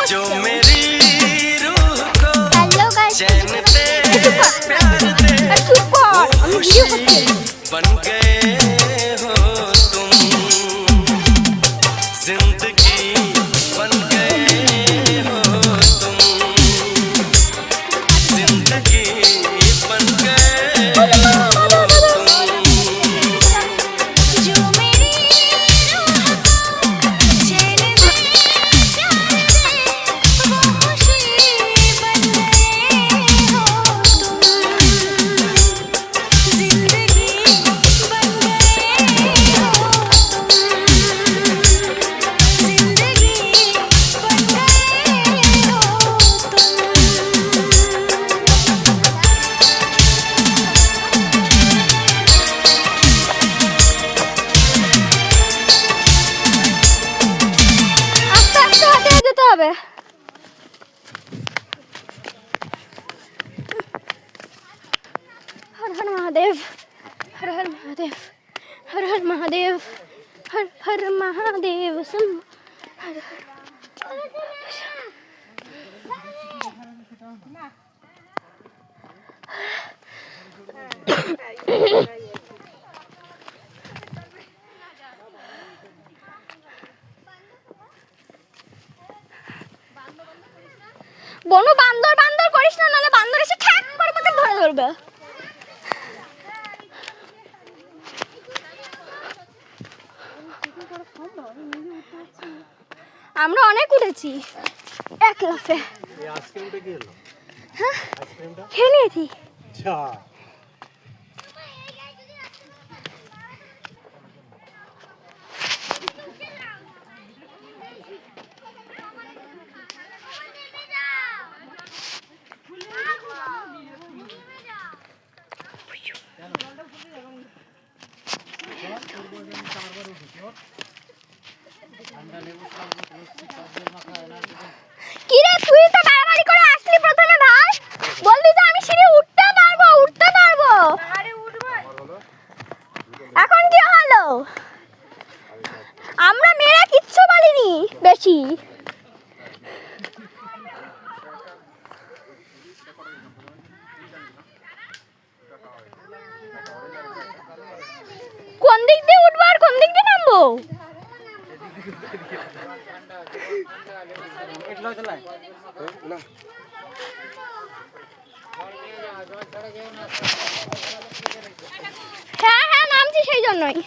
जो मेरी रूह को चैन दे प्यार दे वो खुशी बन गए हो तुम जिंदगी बन गए हो तुम जिंदगी बन गए हो तुम जो मेरी रूह को चैन दे वो खुशी बन गए हो तुम जिंदगी बन गए हो तुम जिंदगी बन गए हो আস্তে আস্তে হাঁটে যেতে হবে। হর হর মহাদেব, হর হর মহাদেব, হর হর মহাদেব, হর হর মহাদেব শম্ভু হর হর। বনু বান্দর বান্দর করিস না, নাহলে বান্দর এসে খ্যাক করে তোকে ধরে ধরবে। আমরা অনেক উঠেছি এক লাফে। হ্যাঁ খেয়ে নিয়েছি। কিরে তুই তো বাড়াবাড়ি করে আসলি প্রথমে ভাই, বললি যে আমি সিঁড়ি উঠতে পারবো উঠতে পারবো। এখন কি হলো? আমরা মেয়েরা কিচ্ছু বলিনি বেশি। কোন দিক দিয়ে উঠবো আর কোন দিক দিয়ে নামবো? হ্যাঁ হ্যাঁ নামছি সেই জন্যই।